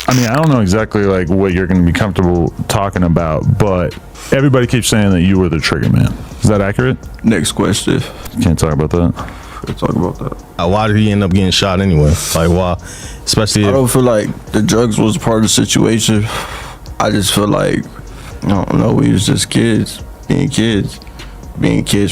I mean, I don't know exactly like what you're going to be comfortable talking about, but everybody keeps saying that you were the trigger man. Is that accurate? Next question. Can't talk about that. Let's talk about that. Why did he end up getting shot anyway? Like, why? Especially I don't feel like the drugs was part of the situation. I just feel like, I don't know, we was just kids being kids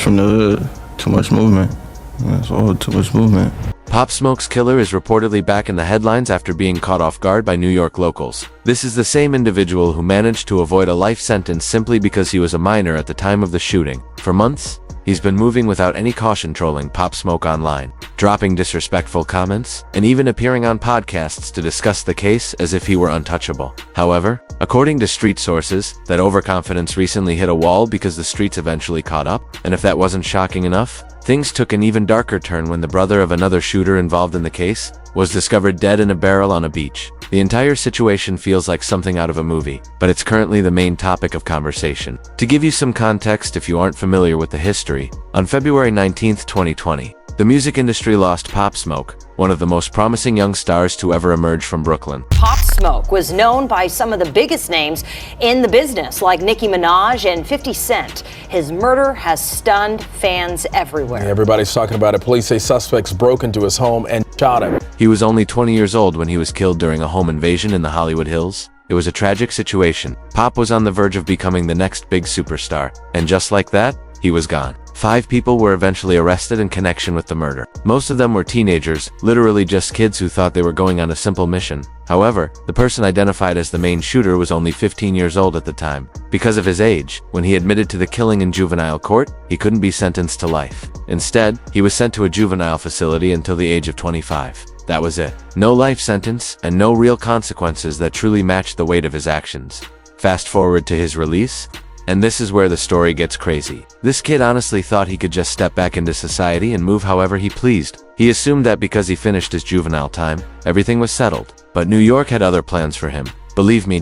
from the hood. Too much movement. That's all, too much movement. Pop Smoke's killer is reportedly back in the headlines after being caught off guard by New York locals. This is the same individual who managed to avoid a life sentence simply because he was a minor at the time of the shooting. For months, he's been moving without any caution, trolling Pop Smoke online, dropping disrespectful comments, and even appearing on podcasts to discuss the case as if he were untouchable. However, according to street sources, that overconfidence recently hit a wall because the streets eventually caught up, and if that wasn't shocking enough, things took an even darker turn when the brother of another shooter involved in the case was discovered dead in a barrel on a beach. The entire situation feels like something out of a movie, but it's currently the main topic of conversation. To give you some context if you aren't familiar with the history, on February 19, 2020, the music industry lost Pop Smoke, one of the most promising young stars to ever emerge from Brooklyn. Pop Smoke was known by some of the biggest names in the business, like Nicki Minaj and 50 Cent. His murder has stunned fans everywhere. Everybody's talking about it. Police say suspects broke into his home and shot him. He was only 20 years old when he was killed during a home invasion in the Hollywood Hills. It was a tragic situation. Pop was on the verge of becoming the next big superstar, and just like that, he was gone. 5 people were eventually arrested in connection with the murder. Most of them were teenagers, literally just kids who thought they were going on a simple mission. However, the person identified as the main shooter was only 15 years old at the time. Because of his age, when he admitted to the killing in juvenile court, he couldn't be sentenced to life. Instead, he was sent to a juvenile facility until the age of 25. That was it. No life sentence, and no real consequences that truly matched the weight of his actions. Fast forward to his release, and this is where the story gets crazy. This kid honestly thought he could just step back into society and move however he pleased. He assumed that because he finished his juvenile time, everything was settled. But New York had other plans for him. Believe me,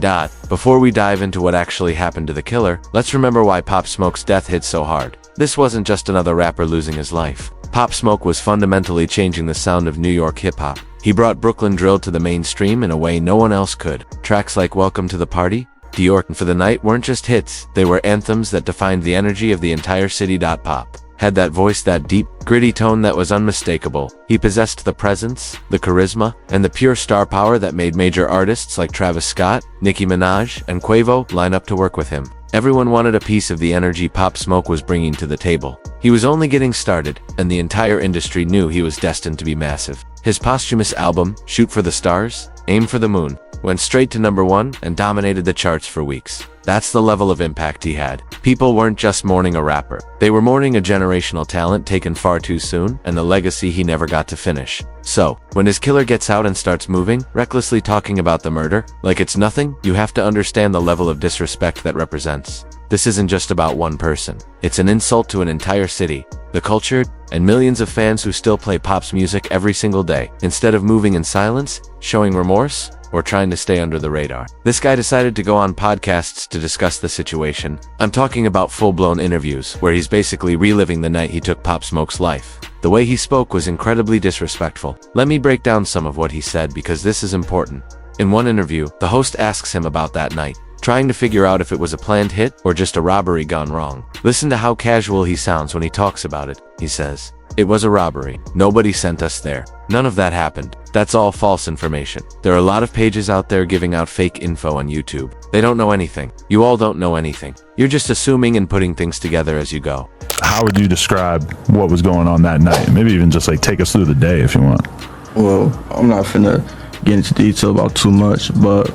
before we dive into what actually happened to the killer, let's remember why Pop Smoke's death hit so hard. This wasn't just another rapper losing his life. Pop Smoke was fundamentally changing the sound of New York hip-hop. He brought Brooklyn drill to the mainstream in a way no one else could. Tracks like Welcome to the Party, Dior, and For the Night weren't just hits, they were anthems that defined the energy of the entire city. Pop had that voice, that deep, gritty tone that was unmistakable. He possessed the presence, the charisma, and the pure star power that made major artists like Travis Scott, Nicki Minaj, and Quavo line up to work with him. Everyone wanted a piece of the energy Pop Smoke was bringing to the table. He was only getting started, and the entire industry knew he was destined to be massive. His posthumous album, Shoot for the Stars, Aim for the Moon, went straight to #1 and dominated the charts for weeks. That's the level of impact he had. People weren't just mourning a rapper. They were mourning a generational talent taken far too soon and the legacy he never got to finish. So, when his killer gets out and starts moving, recklessly talking about the murder, like it's nothing, you have to understand the level of disrespect that represents. This isn't just about one person. It's an insult to an entire city, the culture, and millions of fans who still play Pop's music every single day. Instead of moving in silence, showing remorse, or trying to stay under the radar, this guy decided to go on podcasts to discuss the situation. I'm talking about full-blown interviews, where he's basically reliving the night he took Pop Smoke's life. The way he spoke was incredibly disrespectful. Let me break down some of what he said because this is important. In one interview, the host asks him about that night, trying to figure out if it was a planned hit or just a robbery gone wrong. Listen to how casual he sounds when he talks about it. He says, "It was a robbery. Nobody sent us there. None of that happened. That's all false information. There are a lot of pages out there giving out fake info on YouTube. They don't know anything. You all don't know anything. You're just assuming and putting things together as you go." How would you describe what was going on that night? Maybe even just like take us through the day if you want. Well, I'm not finna get into detail about too much, but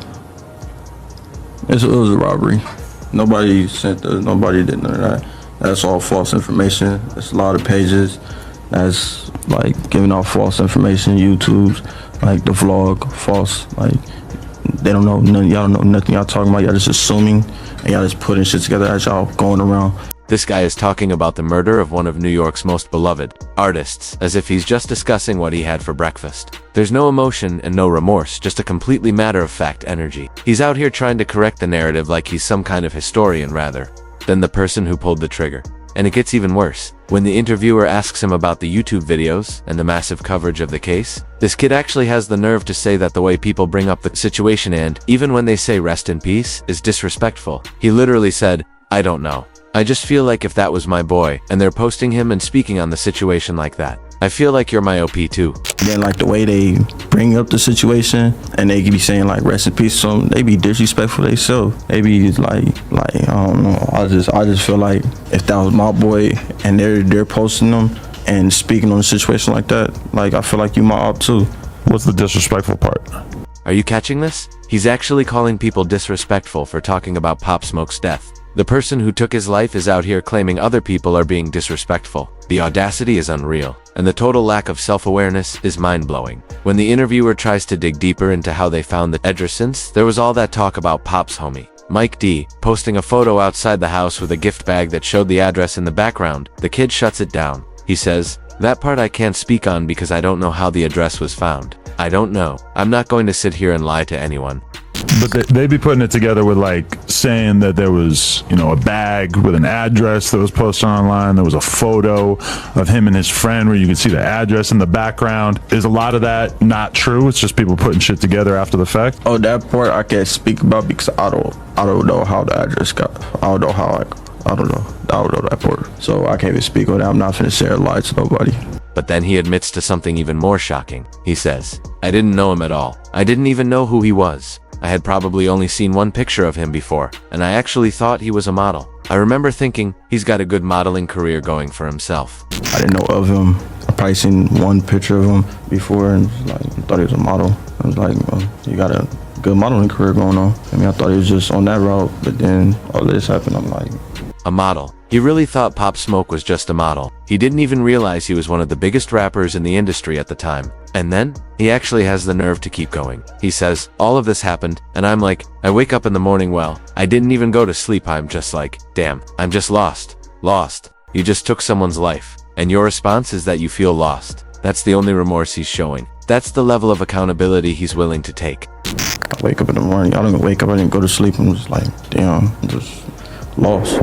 it was a robbery. Nobody sent us, nobody did none of that. That's all false information. It's a lot of pages that's like giving out false information. YouTube's like the vlog, false. Like they don't know nothing. Y'all don't know nothing y'all talking about. Y'all just assuming and y'all just putting shit together as y'all going around. This guy is talking about the murder of one of New York's most beloved artists, as if he's just discussing what he had for breakfast. There's no emotion and no remorse, just a completely matter-of-fact energy. He's out here trying to correct the narrative like he's some kind of historian rather than the person who pulled the trigger. And it gets even worse. When the interviewer asks him about the YouTube videos and the massive coverage of the case, this kid actually has the nerve to say that the way people bring up the situation and, even when they say rest in peace, is disrespectful. He literally said, "I don't know. I just feel like if that was my boy, and they're posting him and speaking on the situation like that, I feel like you're my OP too." Then like the way they bring up the situation and they be saying like rest in peace, so they be disrespectful themselves. They be like I don't know. I just feel like if that was my boy and they're posting them and speaking on a situation like that, like I feel like you my op too. What's the disrespectful part? Are you catching this? He's actually calling people disrespectful for talking about Pop Smoke's death. The person who took his life is out here claiming other people are being disrespectful. The audacity is unreal, and the total lack of self-awareness is mind-blowing. When the interviewer tries to dig deeper into how they found the address, since there was all that talk about Pop's homie, Mike D, posting a photo outside the house with a gift bag that showed the address in the background, the kid shuts it down. He says, "That part I can't speak on because I don't know how the address was found. I don't know. I'm not going to sit here and lie to anyone." But they be putting it together with like saying that there was, a bag with an address that was posted online. There was a photo of him and his friend where you could see the address in the background. Is a lot of that not true? It's just people putting shit together after the fact? Oh, that part I can't speak about because I don't know how the address got. I don't know that part. So I can't even speak on that. I'm not finna say or lie to nobody. But then he admits to something even more shocking. He says, "I didn't know him at all. I didn't even know who he was. I had probably only seen one picture of him before, and I actually thought he was a model. I remember thinking he's got a good modeling career going for himself." I didn't know of him. I probably seen one picture of him before and I thought he was a model. I was like, well, you got a good modeling career going on. I thought he was just on that route, but then all this happened. I'm like, a model. He really thought Pop Smoke was just a model. He didn't even realize he was one of the biggest rappers in the industry at the time. And then, he actually has the nerve to keep going. He says, "All of this happened, and I'm like, I wake up in the morning, well, I didn't even go to sleep, I'm just like, damn, I'm just lost. Lost. You just took someone's life. And your response is that you feel lost. That's the only remorse he's showing. That's the level of accountability he's willing to take." I wake up in the morning, I don't even wake up, I didn't go to sleep, I'm just like, damn, I'm just lost.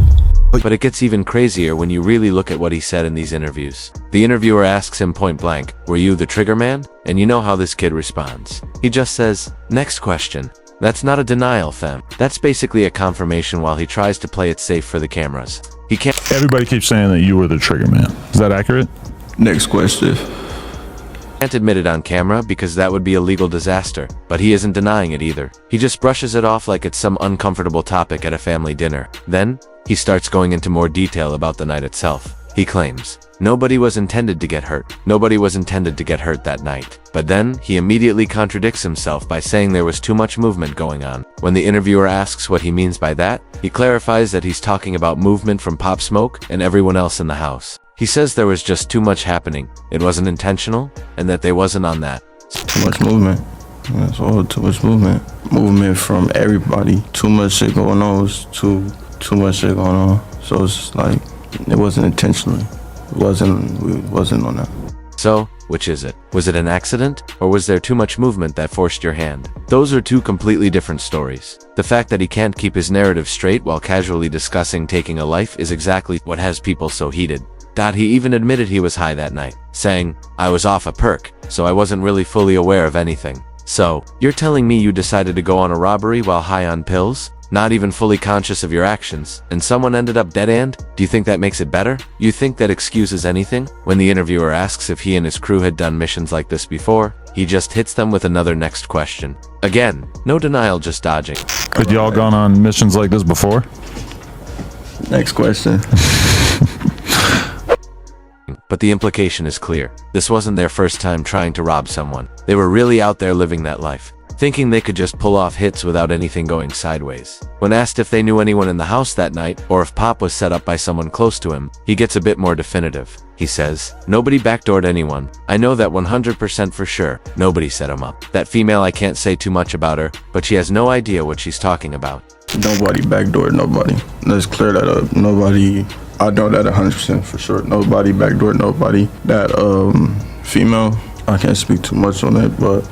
But it gets even crazier when you really look at what he said in these interviews. The interviewer asks him point blank, "Were you the trigger man?" And you know how this kid responds. He just says, "Next question." That's not a denial, fam. That's basically a confirmation while he tries to play it safe for the cameras. He can't. Everybody keeps saying that you were the trigger man. Is that accurate? Next question. Can't admit it on camera because that would be a legal disaster, but he isn't denying it either. He just brushes it off like it's some uncomfortable topic at a family dinner. Then, he starts going into more detail about the night itself. He claims, "Nobody was intended to get hurt. Nobody was intended to get hurt that night." But then, he immediately contradicts himself by saying there was too much movement going on. When the interviewer asks what he means by that, he clarifies that he's talking about movement from Pop Smoke and everyone else in the house. He says there was just too much happening, it wasn't intentional, and that they wasn't on that. Too much movement. That's all, too much movement. Movement from everybody. Too much shit going on. It was too much shit going on. So it's like, it wasn't intentional. We wasn't on that. So, which is it? Was it an accident, or was there too much movement that forced your hand? Those are two completely different stories. The fact that he can't keep his narrative straight while casually discussing taking a life is exactly what has people so heated. He even admitted he was high that night, saying, "I was off a perk, so I wasn't really fully aware of anything." So, you're telling me you decided to go on a robbery while high on pills? Not even fully conscious of your actions, and someone ended up dead-end? Do you think that makes it better? You think that excuses anything? When the interviewer asks if he and his crew had done missions like this before, he just hits them with another next question. Again, no denial, just dodging. Had y'all gone on missions like this before? Next question. But the implication is clear. This wasn't their first time trying to rob someone. They were really out there living that life, thinking they could just pull off hits without anything going sideways. When asked if they knew anyone in the house that night, or if Pop was set up by someone close to him, he gets a bit more definitive. He says, "Nobody backdoored anyone. I know that 100% for sure. Nobody set him up. That female, I can't say too much about her, but she has no idea what she's talking about." Nobody backdoored nobody. Let's clear that up. Nobody, I know that 100% for sure. Nobody backdoored nobody. That female, I can't speak too much on it, but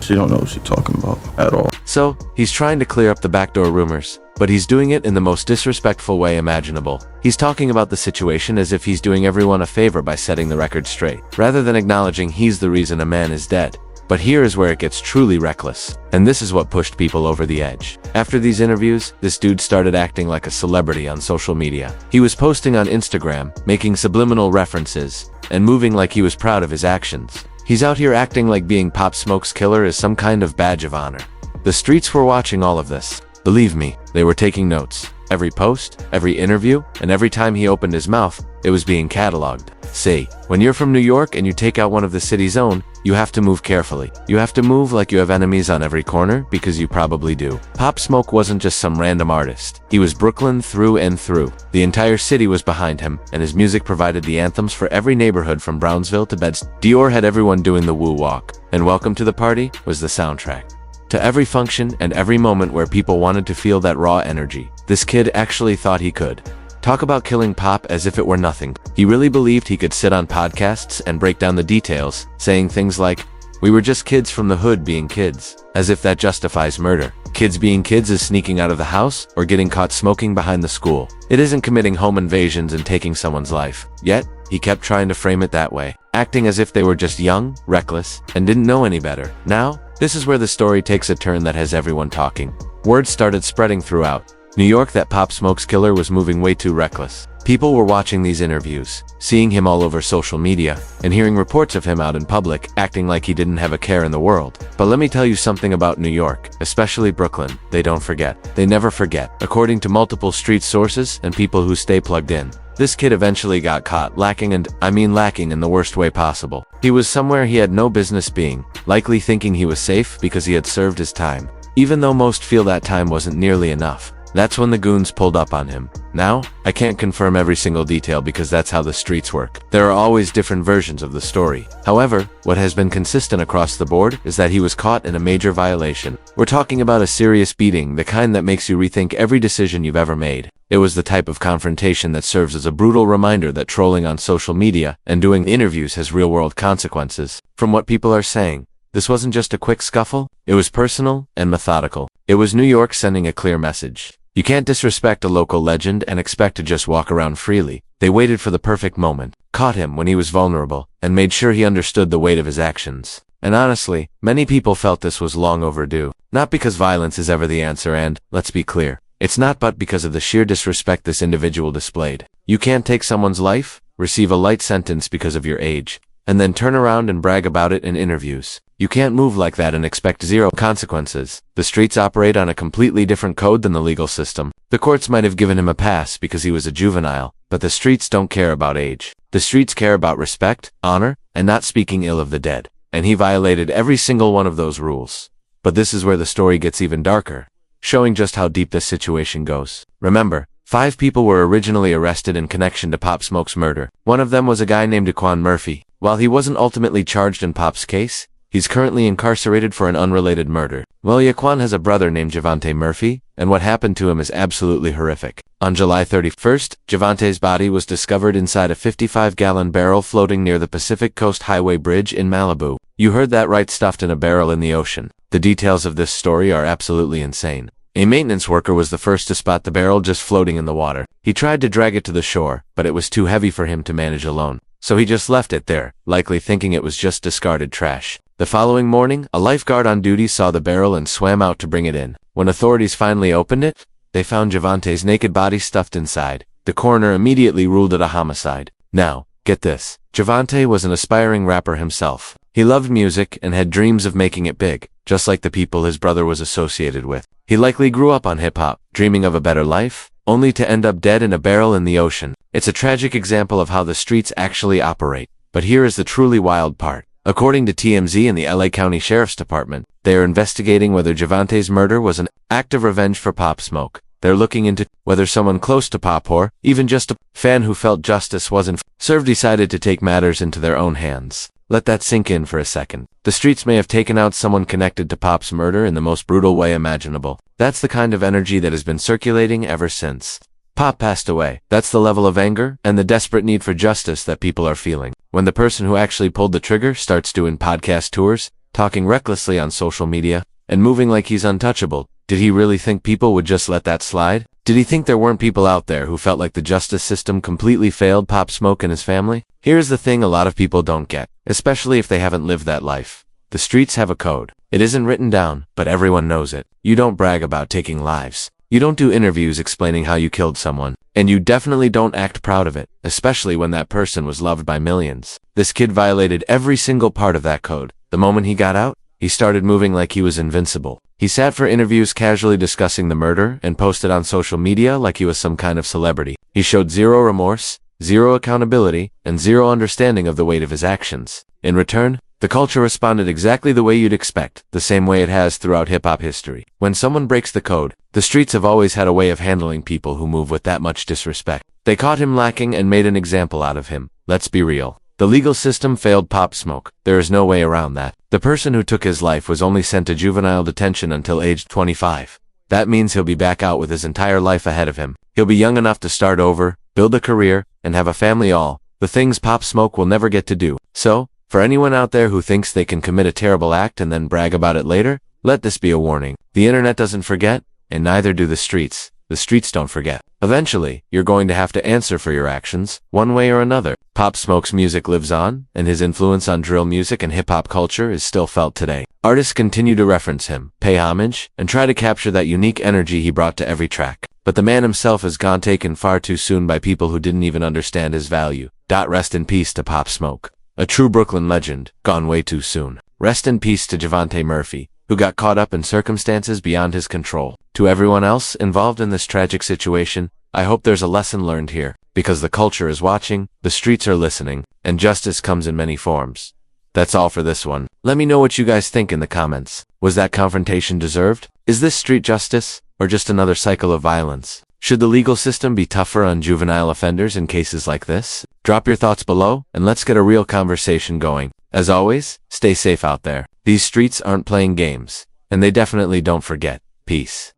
she don't know what she's talking about at all. So, he's trying to clear up the backdoor rumors, but he's doing it in the most disrespectful way imaginable. He's talking about the situation as if he's doing everyone a favor by setting the record straight, rather than acknowledging he's the reason a man is dead. But here is where it gets truly reckless, and this is what pushed people over the edge. After these interviews, this dude started acting like a celebrity on social media. He was posting on Instagram, making subliminal references, and moving like he was proud of his actions. He's out here acting like being Pop Smoke's killer is some kind of badge of honor. The streets were watching all of this. Believe me, they were taking notes. Every post, every interview, and every time he opened his mouth, it was being cataloged. See, when you're from New York and you take out one of the city's own, you have to move carefully. You have to move like you have enemies on every corner, because you probably do. Pop Smoke wasn't just some random artist. He was Brooklyn through and through. The entire city was behind him, and his music provided the anthems for every neighborhood from Brownsville to Bed-Stuy. Dior had everyone doing the woo walk, and Welcome to the Party was the soundtrack to every function and every moment where people wanted to feel that raw energy. This kid actually thought he could. Talk about killing Pop as if it were nothing. He really believed he could sit on podcasts and break down the details, saying things like, "We were just kids from the hood being kids," as if that justifies murder. Kids being kids is sneaking out of the house or getting caught smoking behind the school. It isn't committing home invasions and taking someone's life. Yet, he kept trying to frame it that way, acting as if they were just young, reckless, and didn't know any better. Now, this is where the story takes a turn that has everyone talking. Word started spreading throughout New York that Pop Smoke's killer was moving way too reckless. People were watching these interviews, seeing him all over social media, and hearing reports of him out in public, acting like he didn't have a care in the world. But let me tell you something about New York, especially Brooklyn. They don't forget. They never forget. According to multiple street sources and people who stay plugged in, this kid eventually got caught lacking, and I mean lacking in the worst way possible. He was somewhere he had no business being, likely thinking he was safe because he had served his time. Even though most feel that time wasn't nearly enough, that's when the goons pulled up on him. Now, I can't confirm every single detail because that's how the streets work. There are always different versions of the story. However, what has been consistent across the board is that he was caught in a major violation. We're talking about a serious beating, the kind that makes you rethink every decision you've ever made. It was the type of confrontation that serves as a brutal reminder that trolling on social media and doing interviews has real-world consequences. From what people are saying, this wasn't just a quick scuffle, it was personal and methodical. It was New York sending a clear message. You can't disrespect a local legend and expect to just walk around freely. They waited for the perfect moment, caught him when he was vulnerable, and made sure he understood the weight of his actions. And honestly, many people felt this was long overdue. Not because violence is ever the answer, and, let's be clear, it's not, but because of the sheer disrespect this individual displayed. You can't take someone's life, receive a light sentence because of your age, and then turn around and brag about it in interviews. You can't move like that and expect zero consequences. The streets operate on a completely different code than the legal system. The courts might have given him a pass because he was a juvenile, but the streets don't care about age. The streets care about respect, honor, and not speaking ill of the dead. And he violated every single one of those rules. But this is where the story gets even darker, showing just how deep this situation goes. Remember, 5 people were originally arrested in connection to Pop Smoke's murder. One of them was a guy named Daquan Murphy. While he wasn't ultimately charged in Pop's case, he's currently incarcerated for an unrelated murder. Well, Daquan has a brother named Javante Murphy, and what happened to him is absolutely horrific. On July 31st, Javante's body was discovered inside a 55-gallon barrel floating near the Pacific Coast Highway Bridge in Malibu. You heard that right, stuffed in a barrel in the ocean. The details of this story are absolutely insane. A maintenance worker was the first to spot the barrel just floating in the water. He tried to drag it to the shore, but it was too heavy for him to manage alone. So he just left it there, likely thinking it was just discarded trash. The following morning, a lifeguard on duty saw the barrel and swam out to bring it in. When authorities finally opened it, they found Javante's naked body stuffed inside. The coroner immediately ruled it a homicide. Now, get this. Javante was an aspiring rapper himself. He loved music and had dreams of making it big, just like the people his brother was associated with. He likely grew up on hip-hop, dreaming of a better life, only to end up dead in a barrel in the ocean. It's a tragic example of how the streets actually operate. But here is the truly wild part. According to TMZ and the LA County Sheriff's Department, they are investigating whether Javante's murder was an act of revenge for Pop Smoke. They're looking into whether someone close to Pop, or even just a fan who felt justice wasn't served, decided to take matters into their own hands. Let that sink in for a second. The streets may have taken out someone connected to Pop's murder in the most brutal way imaginable. That's the kind of energy that has been circulating ever since Pop passed away. That's the level of anger and the desperate need for justice that people are feeling. When the person who actually pulled the trigger starts doing podcast tours, talking recklessly on social media, and moving like he's untouchable, did he really think people would just let that slide? Did he think there weren't people out there who felt like the justice system completely failed Pop Smoke and his family? Here's the thing a lot of people don't get, especially if they haven't lived that life. The streets have a code. It isn't written down, but everyone knows it. You don't brag about taking lives. You don't do interviews explaining how you killed someone. And you definitely don't act proud of it, especially when that person was loved by millions. This kid violated every single part of that code. The moment he got out, he started moving like he was invincible. He sat for interviews casually discussing the murder and posted on social media like he was some kind of celebrity. He showed zero remorse, zero accountability, and zero understanding of the weight of his actions. In return, the culture responded exactly the way you'd expect, the same way it has throughout hip-hop history. When someone breaks the code, the streets have always had a way of handling people who move with that much disrespect. They caught him lacking and made an example out of him. Let's be real. The legal system failed Pop Smoke. There is no way around that. The person who took his life was only sent to juvenile detention until age 25. That means he'll be back out with his entire life ahead of him. He'll be young enough to start over, build a career, and have a family, all the things Pop Smoke will never get to do. So, for anyone out there who thinks they can commit a terrible act and then brag about it later, let this be a warning. The internet doesn't forget, and neither do the streets. The streets don't forget. Eventually, you're going to have to answer for your actions, one way or another. Pop Smoke's music lives on, and his influence on drill music and hip-hop culture is still felt today. Artists continue to reference him, pay homage, and try to capture that unique energy he brought to every track. But the man himself has gone taken far too soon by people who didn't even understand his value. Rest in peace to Pop Smoke. A true Brooklyn legend, gone way too soon. Rest in peace to Javante Murphy, who got caught up in circumstances beyond his control. To everyone else involved in this tragic situation, I hope there's a lesson learned here, because the culture is watching, the streets are listening, and justice comes in many forms. That's all for this one. Let me know what you guys think in the comments. Was that confrontation deserved? Is this street justice, or just another cycle of violence? Should the legal system be tougher on juvenile offenders in cases like this? Drop your thoughts below, and let's get a real conversation going. As always, stay safe out there. These streets aren't playing games, and they definitely don't forget. Peace.